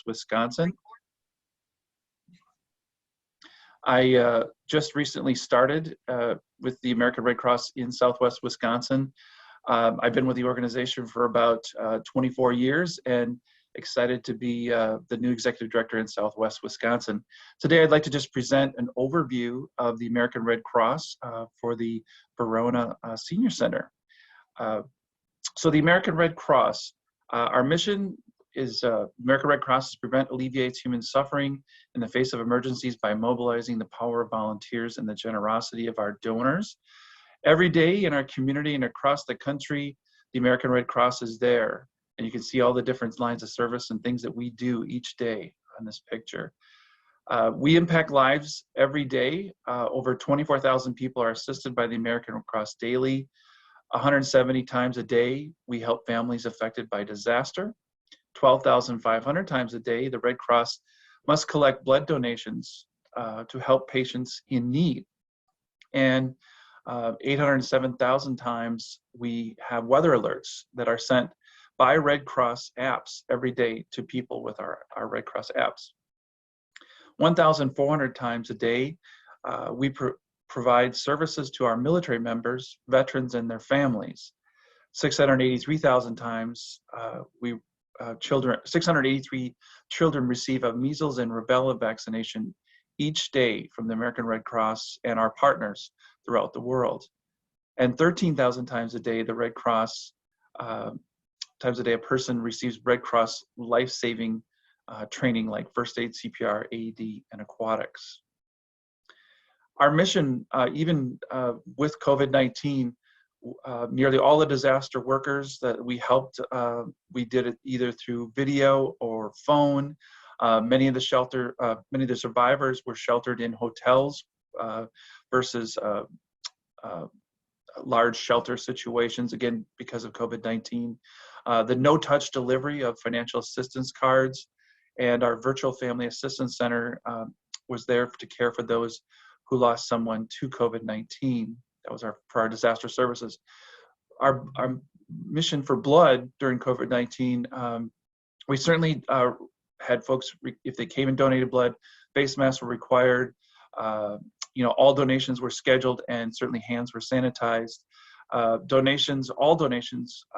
Wisconsin. I just recently started with the American Red Cross in Southwest Wisconsin. I've been with the organization for about 24 years and excited to be the new executive director in Southwest Wisconsin. Today, I'd like to just present an overview of the American Red Cross for the Verona Senior Center. So the American Red Cross, our mission is American Red Cross alleviates human suffering in the face of emergencies by mobilizing the power of volunteers and the generosity of our donors. Every day in our community and across the country, the American Red Cross is there. And you can see all the different lines of service and things that we do each day on this picture. We impact lives every day. Over 24,000 people are assisted by the American Red Cross daily. 170 times a day, we help families affected by disaster. 12,500 times a day, the Red Cross must collect blood donations to help patients in need. And 807,000 times we have weather alerts that are sent by Red Cross apps every day to people with our Red Cross apps. 1,400 times a day, we provide services to our military members, veterans, and their families. 683,000 times, 683 children receive a measles and rubella vaccination each day from the American Red Cross and our partners throughout the world. And 13,000 times a day, the Red Cross, times a day, a person receives Red Cross life-saving training like first aid, CPR, AED, and aquatics. Our mission, even with COVID-19, nearly all the disaster workers that we helped, we did it either through video or phone. Many of the survivors were sheltered in hotels versus large shelter situations, again, because of COVID-19. The no-touch delivery of financial assistance cards and our virtual family assistance center was there to care for those who lost someone to COVID-19. That was for our disaster services. Our mission for blood during COVID-19, we certainly had folks, if they came and donated blood, face masks were required. All donations were scheduled and certainly hands were sanitized. All donations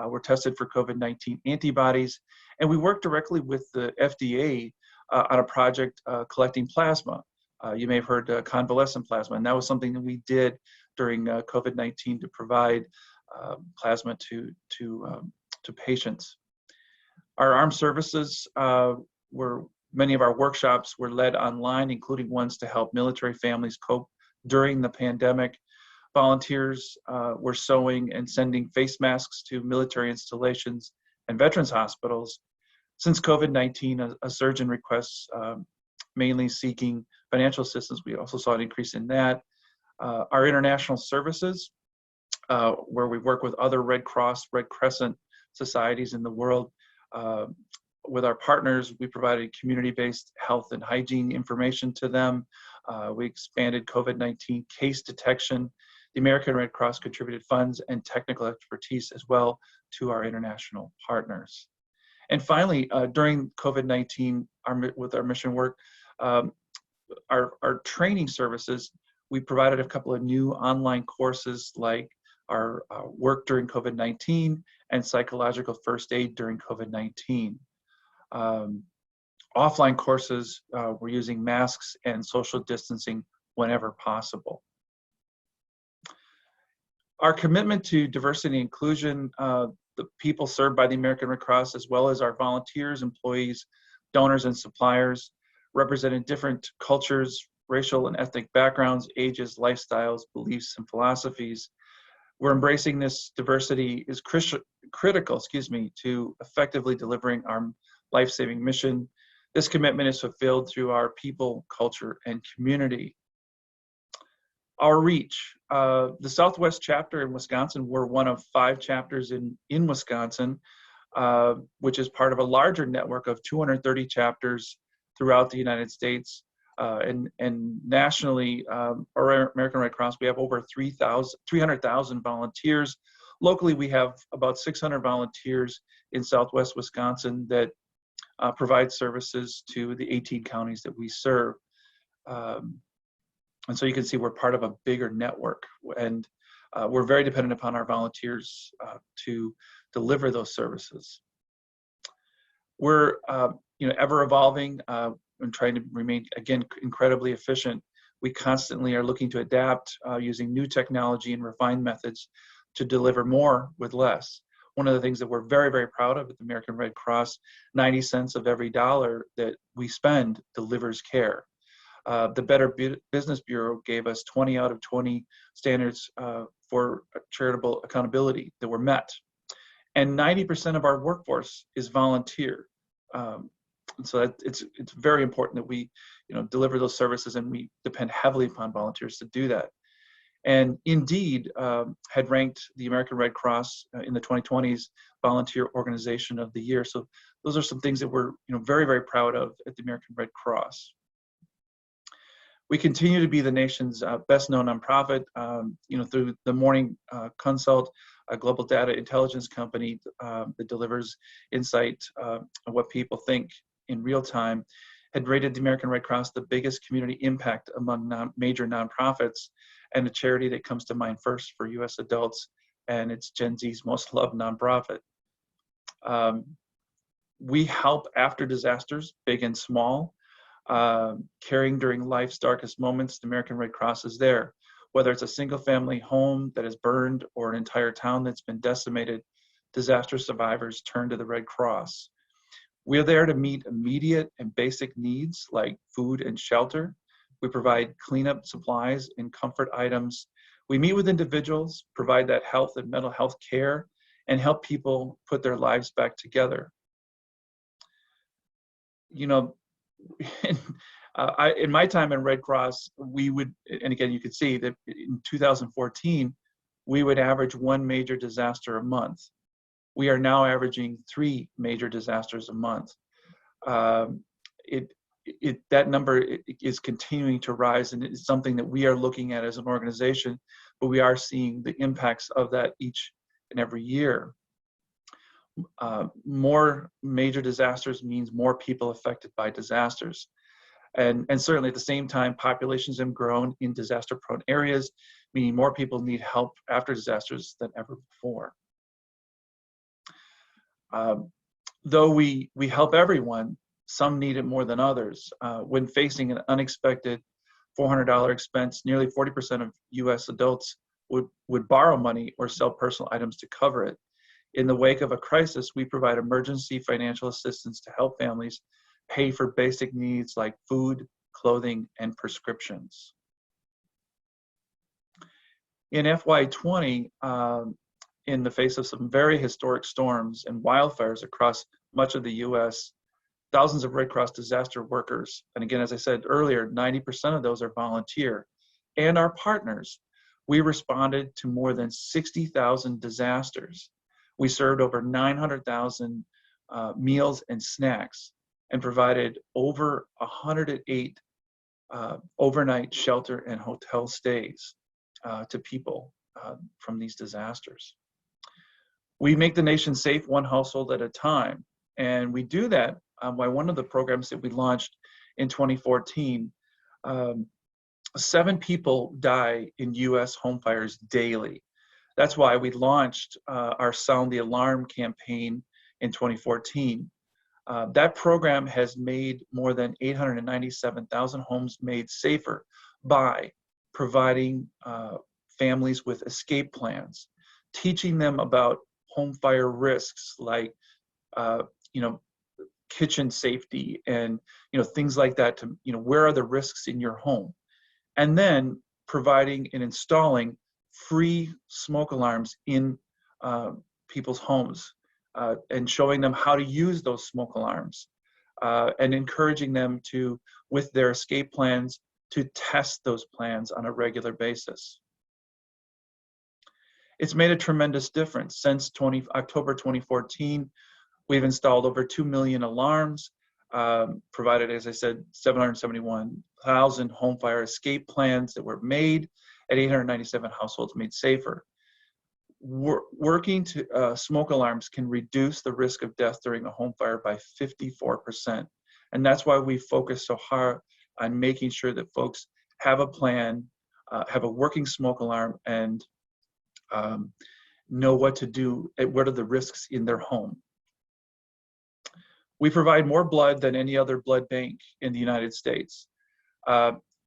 were tested for COVID-19 antibodies. And we worked directly with the FDA on a project collecting plasma. You may have heard convalescent plasma, and that was something that we did during COVID-19 to provide plasma to patients. Our armed services many of our workshops were led online, including ones to help military families cope during the pandemic. Volunteers were sewing and sending face masks to military installations and veterans hospitals. Since COVID-19, a surge in requests, mainly seeking financial assistance, we also saw an increase in that. Our international services, where we work with other Red Cross, Red Crescent societies in the world. With our partners, we provided community-based health and hygiene information to them. We expanded COVID-19 case detection. The American Red Cross contributed funds and technical expertise as well to our international partners. And finally, during COVID-19, with our mission work, our training services, we provided a couple of new online courses like our work during COVID-19 and psychological first aid during COVID-19. Offline courses, we're using masks and social distancing whenever possible. Our commitment to diversity and inclusion, the people served by the American Red Cross, as well as our volunteers, employees, donors, and suppliers, represented different cultures, racial and ethnic backgrounds, ages, lifestyles, beliefs, and philosophies. We're embracing this diversity is critical, to effectively delivering our life-saving mission. This commitment is fulfilled through our people, culture, and community. Our reach. The Southwest chapter in Wisconsin, we're one of 5 chapters in Wisconsin, which is part of a larger network of 230 chapters throughout the United States. And nationally, our American Red Cross, we have over 300,000 volunteers. Locally, we have about 600 volunteers in Southwest Wisconsin that provide services to the 18 counties that we serve. And so you can see we're part of a bigger network, and we're very dependent upon our volunteers to deliver those services. We're ever evolving and trying to remain, again, incredibly efficient. We constantly are looking to adapt using new technology and refined methods to deliver more with less. One of the things that we're very, very proud of at the American Red Cross, 90 cents of every dollar that we spend delivers care. The Better Business Bureau gave us 20 out of 20 standards for charitable accountability that were met. And 90% of our workforce is volunteer. And so it's very important that we deliver those services, and we depend heavily upon volunteers to do that. And Indeed had ranked the American Red Cross in the 2020s Volunteer Organization of the Year. So those are some things that we're very, very proud of at the American Red Cross. We continue to be the nation's best known nonprofit, through the Morning Consult, a global data intelligence company that delivers insight on what people think in real time, had rated the American Red Cross the biggest community impact among major nonprofits, and a charity that comes to mind first for US adults, and it's Gen Z's most loved nonprofit. We help after disasters, big and small. Caring during life's darkest moments, the American Red Cross is there. Whether it's a single family home that is burned or an entire town that's been decimated, disaster survivors turn to the Red Cross. We're there to meet immediate and basic needs like food and shelter. We provide cleanup supplies and comfort items. We meet with individuals, provide that health and mental health care, and help people put their lives back together. In my time in Red Cross, we would, and again, you could see that in 2014, we would average one major disaster a month. We are now averaging 3 major disasters a month. That number is continuing to rise, and it's something that we are looking at as an organization, but we are seeing the impacts of that each and every year. More major disasters means more people affected by disasters. And certainly at the same time, populations have grown in disaster-prone areas, meaning more people need help after disasters than ever before. Though we help everyone, some need it more than others. When facing an unexpected $400 expense, nearly 40% of US adults would borrow money or sell personal items to cover it. In the wake of a crisis, we provide emergency financial assistance to help families pay for basic needs like food, clothing, and prescriptions. In FY20, in the face of some very historic storms and wildfires across much of the US, thousands of Red Cross disaster workers, and again, as I said earlier, 90% of those are volunteer, and our partners, we responded to more than 60,000 disasters. We served over 900,000 meals and snacks, and provided over 108 overnight shelter and hotel stays to people from these disasters. We make the nation safe one household at a time, and we do that by one of the programs that we launched in 2014. 7 people die in US home fires daily. That's why we launched our Sound the Alarm campaign in 2014. That program has made more than 897,000 homes made safer by providing families with escape plans, teaching them about home fire risks like kitchen safety and things like that, to where are the risks in your home, and then providing and installing free smoke alarms in people's homes, and showing them how to use those smoke alarms, and encouraging them to, with their escape plans, to test those plans on a regular basis. It's made a tremendous difference. Since October 2014, we've installed over 2 million alarms, provided, as I said, 771,000 home fire escape plans that were made, at 897 households made safer. Working to smoke alarms can reduce the risk of death during a home fire by 54%. And that's why we focus so hard on making sure that folks have a plan, have a working smoke alarm, and know what to do, and what are the risks in their home. We provide more blood than any other blood bank in the United States.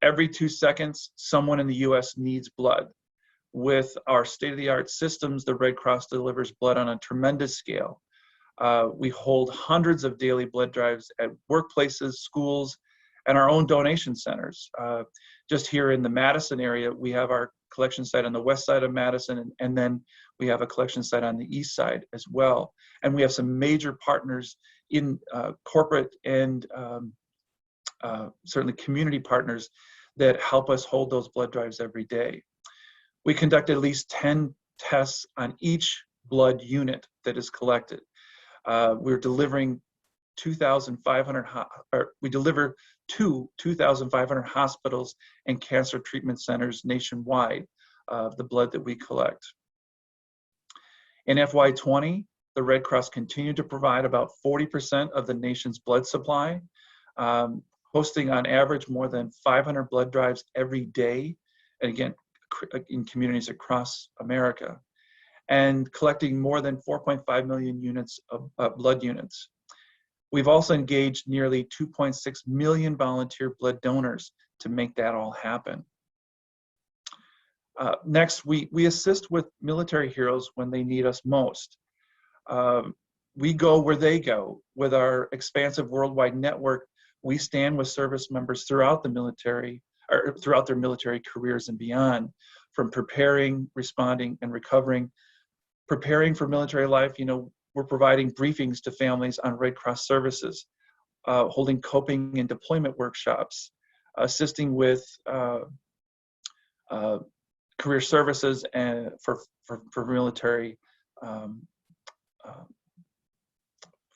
Every 2 seconds, someone in the US needs blood. With our state-of-the-art systems, the Red Cross delivers blood on a tremendous scale. We hold hundreds of daily blood drives at workplaces, schools, and our own donation centers. Just here in the Madison area, we have our collection site on the west side of Madison, and then we have a collection site on the east side as well. And we have some major partners in corporate and certainly community partners that help us hold those blood drives every day. We conduct at least 10 tests on each blood unit that is collected. We're delivering 2,500, we deliver to 2,500 hospitals and cancer treatment centers nationwide the blood that we collect. In FY20, the Red Cross continued to provide about 40% of the nation's blood supply, hosting on average more than 500 blood drives every day, and again, in communities across America, and collecting more than 4.5 million units of blood units. We've also engaged nearly 2.6 million volunteer blood donors to make that all happen. Next, we assist with military heroes when they need us most. We go where they go. With our expansive worldwide network, we stand with service members throughout the military, or throughout their military careers and beyond, from preparing, responding, and recovering. Preparing for military life, we're providing briefings to families on Red Cross services, holding coping and deployment workshops, assisting with career services and for military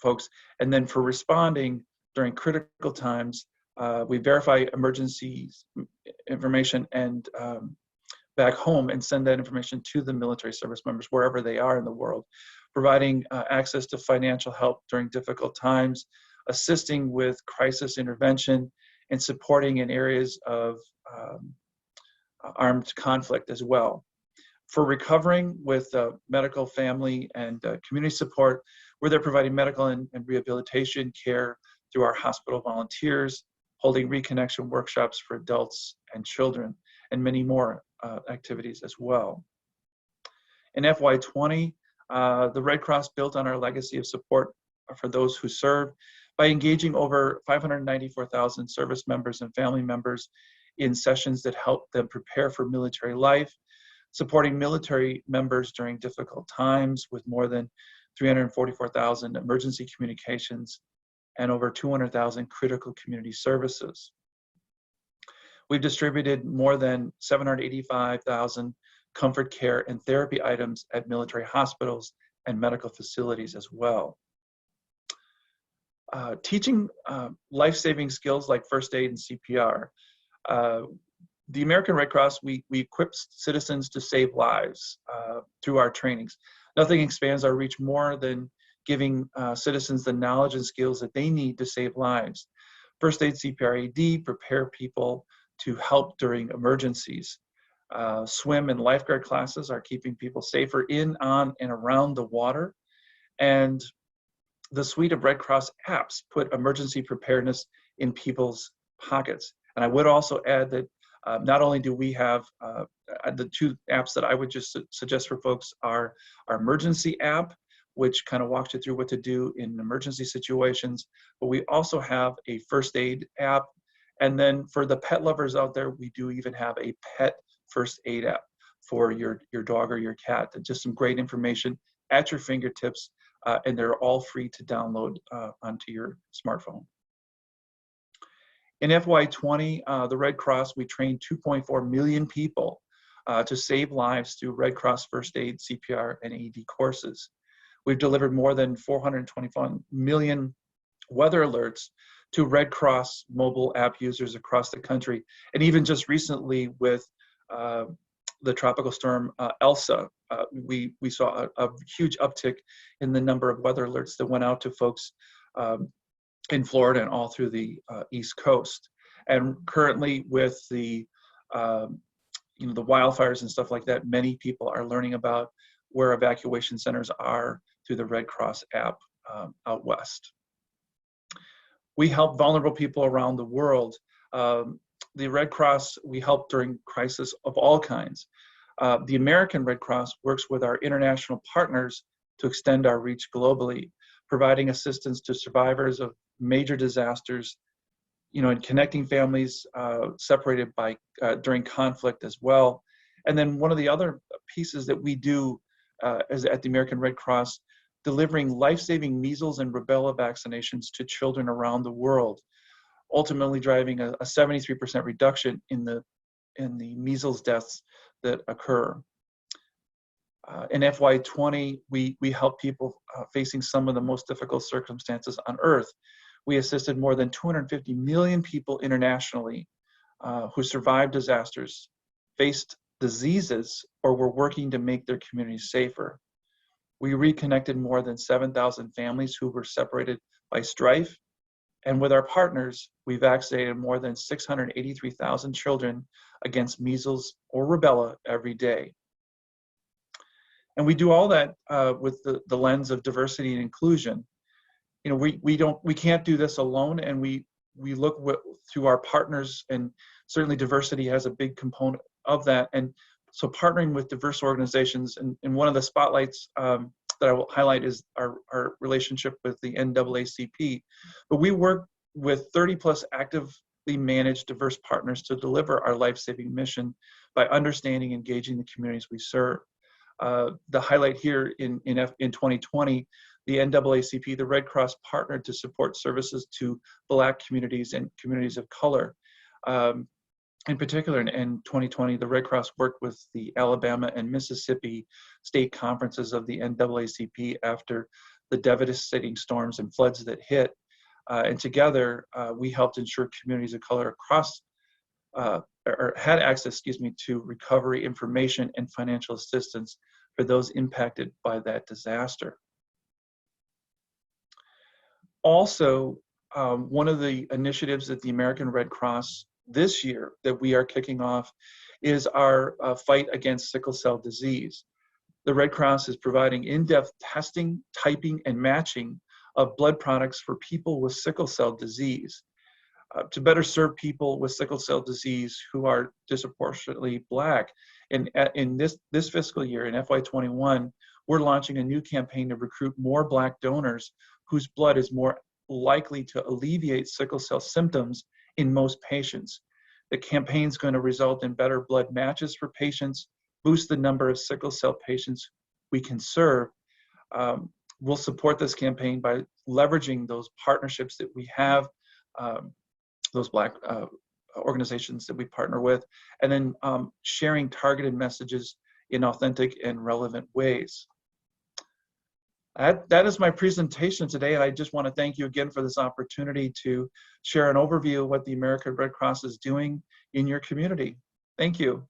folks. And then for responding during critical times, we verify emergency information and back home and send that information to the military service members wherever they are in the world, providing access to financial help during difficult times, assisting with crisis intervention, and supporting in areas of armed conflict as well. For recovering with medical, family, and community support, we're there providing medical and rehabilitation care through our hospital volunteers, holding reconnection workshops for adults and children, and many more activities as well. In FY20, the Red Cross built on our legacy of support for those who serve by engaging over 594,000 service members and family members in sessions that help them prepare for military life, supporting military members during difficult times with more than 344,000 emergency communications and over 200,000 critical community services. We've distributed more than 785,000 comfort care and therapy items at military hospitals and medical facilities as well. Teaching life-saving skills like first aid and CPR. The American Red Cross, we equip citizens to save lives through our trainings. Nothing expands our reach more than giving citizens the knowledge and skills that they need to save lives. First aid, CPR, AD prepare people to help during emergencies. Swim and lifeguard classes are keeping people safer in, on, and around the water. And the suite of Red Cross apps put emergency preparedness in people's pockets. And I would also add that not only do we have the two apps that I would just suggest for folks are our emergency app, which kind of walks you through what to do in emergency situations, but we also have a first aid app. And then for the pet lovers out there, we do even have a pet first aid app for your dog or your cat. Just some great information at your fingertips, and they're all free to download onto your smartphone. In FY20, the Red Cross, we trained 2.4 million people to save lives through Red Cross first aid, CPR, and AED courses. We've delivered more than 421 million weather alerts to Red Cross mobile app users across the country. And even just recently with the tropical storm Elsa we saw a huge uptick in the number of weather alerts that went out to folks in Florida and all through the East Coast. And currently, with the the wildfires and stuff like that, many people are learning about where evacuation centers are through the Red Cross app out west. We help vulnerable people around the world. The Red Cross, we help during crisis of all kinds. The American Red Cross works with our international partners to extend our reach globally, providing assistance to survivors of major disasters, and connecting families separated by during conflict as well. And then one of the other pieces that we do as at the American Red Cross, delivering life-saving measles and rubella vaccinations to children around the world, ultimately driving a 73% reduction in the measles deaths that occur. In FY20, we help people facing some of the most difficult circumstances on Earth. We assisted more than 250 million people internationally who survived disasters, faced diseases, or were working to make their communities safer. We reconnected more than 7,000 families who were separated by strife. And with our partners, we vaccinated more than 683,000 children against measles or rubella every day. And we do all that with the lens of diversity and inclusion. We can't do this alone, and we look through our partners, and certainly diversity has a big component of that. And so partnering with diverse organizations, and one of the spotlights that I will highlight is our relationship with the NAACP. But we work with 30 plus actively managed diverse partners to deliver our life-saving mission by understanding and engaging the communities we serve. The highlight here in 2020, the NAACP, the Red Cross, partnered to support services to Black communities and communities of color. In particular, in 2020, the Red Cross worked with the Alabama and Mississippi state conferences of the NAACP after the devastating storms and floods that hit. And together, we helped ensure communities of color across, or had access, to recovery information and financial assistance for those impacted by that disaster. Also, one of the initiatives that the American Red Cross this year that we are kicking off is our fight against sickle cell disease. The Red Cross is providing in-depth testing, typing, and matching of blood products for people with sickle cell disease to better serve people with sickle cell disease who are disproportionately Black. And in this fiscal year, in FY21, we're launching a new campaign to recruit more Black donors whose blood is more likely to alleviate sickle cell symptoms in most patients. The campaign is going to result in better blood matches for patients, boost the number of sickle cell patients we can serve. We'll support this campaign by leveraging those partnerships that we have, those Black organizations that we partner with, and then sharing targeted messages in authentic and relevant ways. That is my presentation today, and I just want to thank you again for this opportunity to share an overview of what the American Red Cross is doing in your community. Thank you.